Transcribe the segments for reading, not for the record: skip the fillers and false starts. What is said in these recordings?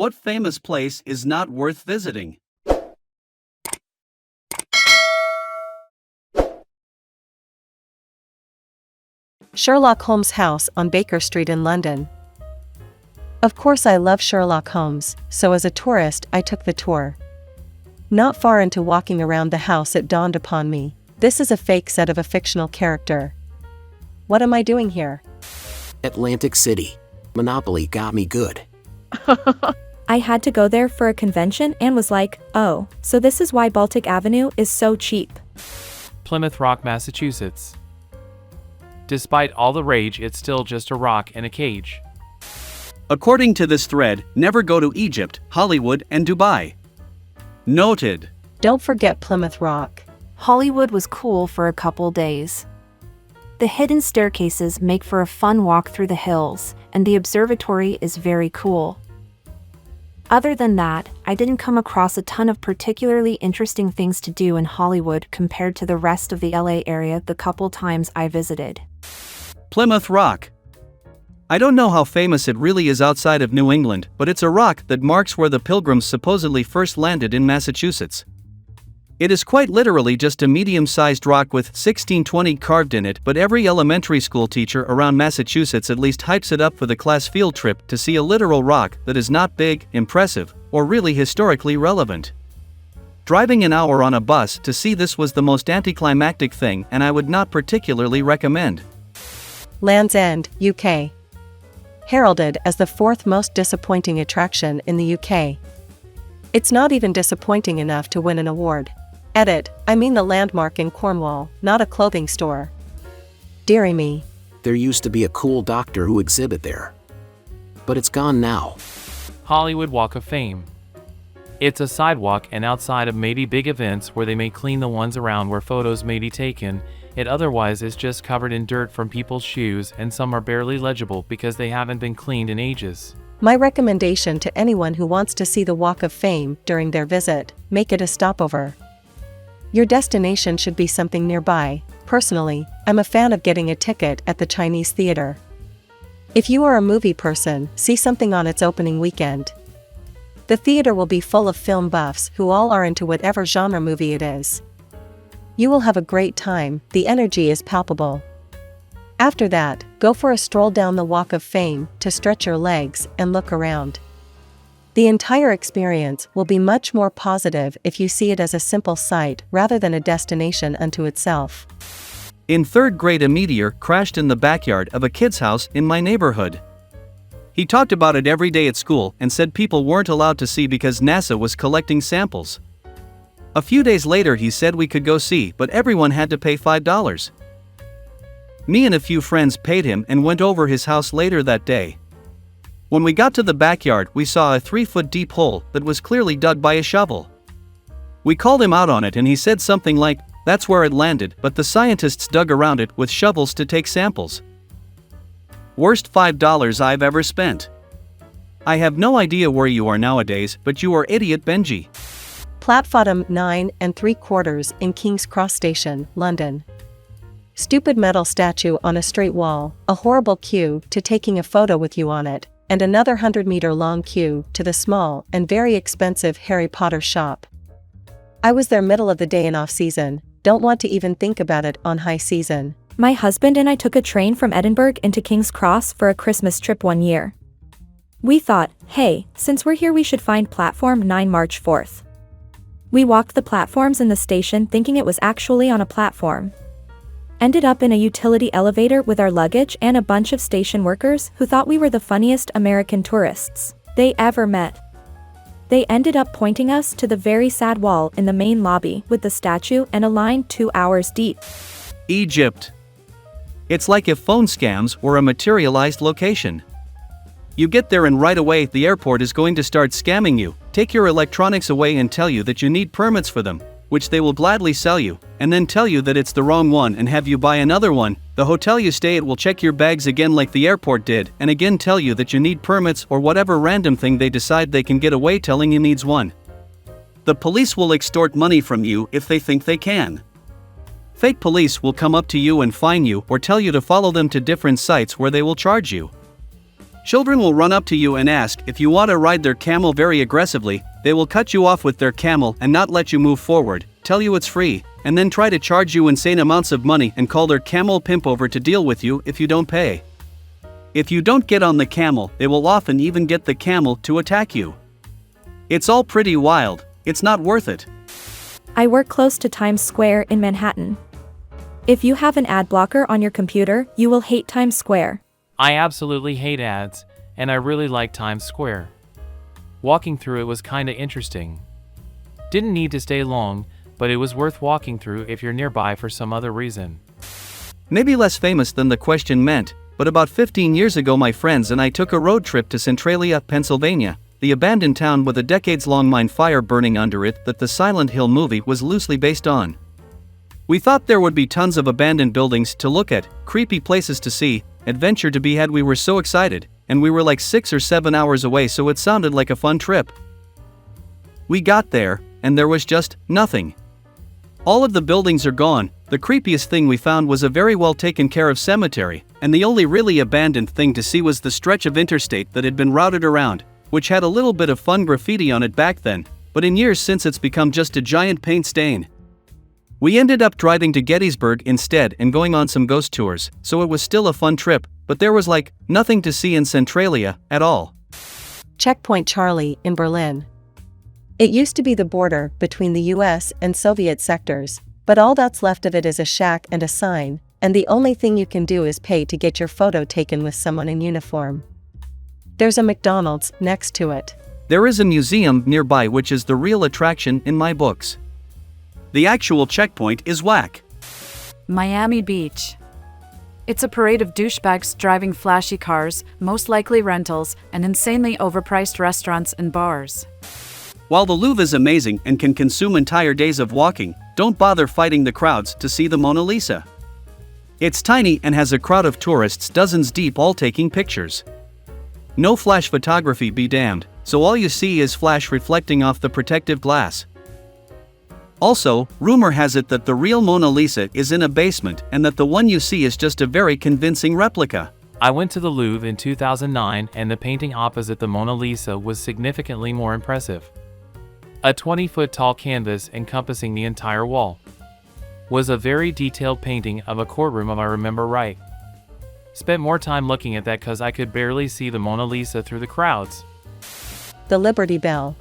What famous place is not worth visiting? Sherlock Holmes' house on Baker Street in London. Of course I love Sherlock Holmes, so as a tourist I took the tour. Not far into walking around the house it dawned upon me, this is a fake set of a fictional character. What am I doing here? Atlantic City. Monopoly got me good. I had to go there for a convention and was like, oh, so this is why Baltic Avenue is so cheap. Plymouth Rock, Massachusetts. Despite all the rage, it's still just a rock in a cage. According to this thread, never go to Egypt, Hollywood, and Dubai. Noted. Don't forget Plymouth Rock. Hollywood was cool for a couple days. The hidden staircases make for a fun walk through the hills, and the observatory is very cool. Other than that, I didn't come across a ton of particularly interesting things to do in Hollywood compared to the rest of the LA area the couple times I visited. Plymouth Rock. I don't know how famous it really is outside of New England, but it's a rock that marks where the Pilgrims supposedly first landed in Massachusetts. It is quite literally just a medium-sized rock with 1620 carved in it, but every elementary school teacher around Massachusetts at least hypes it up for the class field trip to see a literal rock that is not big, impressive, or really historically relevant. Driving an hour on a bus to see this was the most anticlimactic thing, and I would not particularly recommend. Land's End, UK. Heralded as the fourth most disappointing attraction in the UK. It's not even disappointing enough to win an award. I mean the landmark in Cornwall, not a clothing store. Deary me. There used to be a cool doctor who exhibit there. But it's gone now. Hollywood Walk of Fame. It's a sidewalk and outside of maybe big events where they may clean the ones around where photos may be taken, it otherwise is just covered in dirt from people's shoes and some are barely legible because they haven't been cleaned in ages. My recommendation to anyone who wants to see the Walk of Fame during their visit, make it a stopover. Your destination should be something nearby. Personally, I'm a fan of getting a ticket at the Chinese theater. If you are a movie person, see something on its opening weekend. The theater will be full of film buffs who all are into whatever genre movie it is. You will have a great time, the energy is palpable. After that, go for a stroll down the Walk of Fame to stretch your legs and look around. The entire experience will be much more positive if you see it as a simple sight rather than a destination unto itself. In third grade, a meteor crashed in the backyard of a kid's house in my neighborhood. He talked about it every day at school and said people weren't allowed to see because NASA was collecting samples. A few days later he said we could go see, but everyone had to pay $5. Me and a few friends paid him and went over his house later that day. When we got to the backyard, we saw a 3-foot deep hole that was clearly dug by a shovel. We called him out on it and he said something like, "That's where it landed, but the scientists dug around it with shovels to take samples." Worst $5 I've ever spent. I have no idea where you are nowadays, but you are idiot Benji. Platform 9 3/4 in King's Cross Station, London. Stupid metal statue on a straight wall, a horrible queue to taking a photo with you on it, and another 100-meter-long queue to the small and very expensive Harry Potter shop. I was there middle of the day in off-season, don't want to even think about it on high season. My husband and I took a train from Edinburgh into King's Cross for a Christmas trip one year. We thought, hey, since we're here we should find platform 9 March 4th. We walked the platforms in the station thinking it was actually on a platform. Ended up in a utility elevator with our luggage and a bunch of station workers who thought we were the funniest American tourists they ever met. They ended up pointing us to the very sad wall in the main lobby with the statue and a line 2 hours deep. Egypt. It's like if phone scams were a materialized location. You get there and right away the airport is going to start scamming you, take your electronics away and tell you that you need permits for them, which they will gladly sell you, and then tell you that it's the wrong one and have you buy another one. The hotel you stay at will check your bags again like the airport did, and again tell you that you need permits or whatever random thing they decide they can get away telling you needs one. The police will extort money from you if they think they can. Fake police will come up to you and fine you or tell you to follow them to different sites where they will charge you. Children will run up to you and ask if you want to ride their camel very aggressively. They will cut you off with their camel and not let you move forward, tell you it's free, and then try to charge you insane amounts of money and call their camel pimp over to deal with you if you don't pay. If you don't get on the camel, they will often even get the camel to attack you. It's all pretty wild. It's not worth it. I work close to Times Square in Manhattan. If you have an ad blocker on your computer, you will hate Times Square. I absolutely hate ads, and I really like Times Square. Walking through it was kinda interesting. Didn't need to stay long, but it was worth walking through if you're nearby for some other reason. Maybe less famous than the question meant, but about 15 years ago my friends and I took a road trip to Centralia, Pennsylvania, the abandoned town with a decades-long mine fire burning under it that the Silent Hill movie was loosely based on. We thought there would be tons of abandoned buildings to look at, creepy places to see, adventure to be had. We were so excited, and we were like 6 or 7 hours away, so it sounded like a fun trip. We got there, and there was just nothing. All of the buildings are gone. The creepiest thing we found was a very well taken care of cemetery, and the only really abandoned thing to see was the stretch of interstate that had been routed around, which had a little bit of fun graffiti on it back then, but in years since it's become just a giant paint stain. We ended up driving to Gettysburg instead and going on some ghost tours, so it was still a fun trip, but there was like nothing to see in Centralia at all. Checkpoint Charlie in Berlin. It used to be the border between the US and Soviet sectors, but all that's left of it is a shack and a sign, and the only thing you can do is pay to get your photo taken with someone in uniform. There's a McDonald's next to it. There is a museum nearby which is the real attraction in my books. The actual checkpoint is whack. Miami Beach. It's a parade of douchebags driving flashy cars, most likely rentals, and insanely overpriced restaurants and bars. While the Louvre is amazing and can consume entire days of walking, don't bother fighting the crowds to see the Mona Lisa. It's tiny and has a crowd of tourists dozens deep all taking pictures. No flash photography be damned, so all you see is flash reflecting off the protective glass. Also, rumor has it that the real Mona Lisa is in a basement and that the one you see is just a very convincing replica. I went to the Louvre in 2009 and the painting opposite the Mona Lisa was significantly more impressive. A 20-foot tall canvas encompassing the entire wall. Was a very detailed painting of a courtroom if I remember right. Spent more time looking at that cause I could barely see the Mona Lisa through the crowds. The Liberty Bell.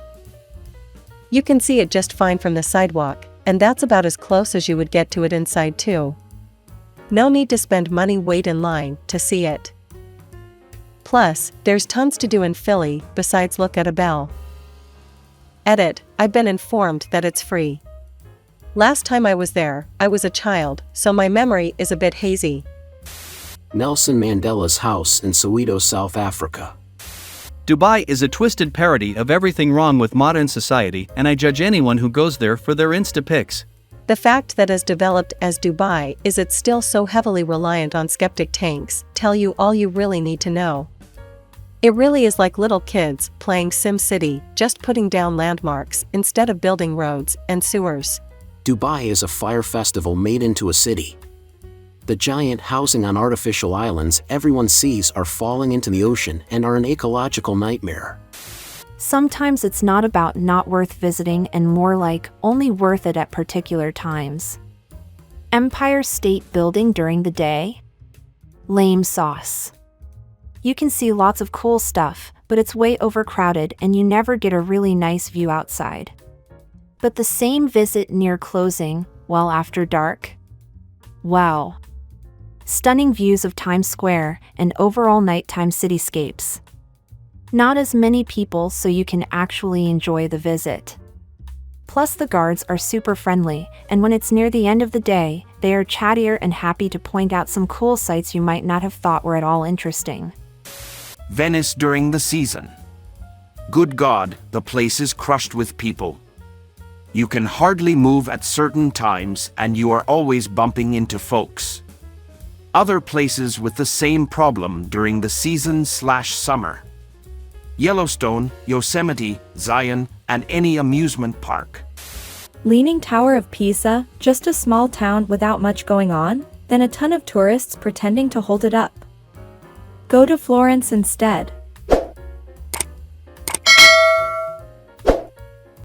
You can see it just fine from the sidewalk, and that's about as close as you would get to it inside too. No need to spend money wait in line to see it. Plus, there's tons to do in Philly besides look at a bell. Edit, I've been informed that it's free. Last time I was there, I was a child, so my memory is a bit hazy. Nelson Mandela's house in Soweto, South Africa. Dubai is a twisted parody of everything wrong with modern society, and I judge anyone who goes there for their Insta pics. The fact that as developed as Dubai is it's still so heavily reliant on skeptic tanks tell you all you really need to know. It really is like little kids playing SimCity, just putting down landmarks instead of building roads and sewers. Dubai is a fire festival made into a city. The giant housing on artificial islands everyone sees are falling into the ocean and are an ecological nightmare. Sometimes it's not about not worth visiting and more like only worth it at particular times. Empire State Building during the day? Lame sauce. You can see lots of cool stuff, but it's way overcrowded and you never get a really nice view outside. But the same visit near closing, well after dark? Wow. Stunning views of Times Square and overall nighttime cityscapes. Not as many people so you can actually enjoy the visit. Plus the guards are super friendly, and when it's near the end of the day, they are chattier and happy to point out some cool sights you might not have thought were at all interesting. Venice during the season. Good God, the place is crushed with people. You can hardly move at certain times and you are always bumping into folks. Other places with the same problem during the season/summer. Yellowstone, Yosemite, Zion, and any amusement park. Leaning Tower of Pisa, just a small town without much going on, then a ton of tourists pretending to hold it up. Go to Florence instead.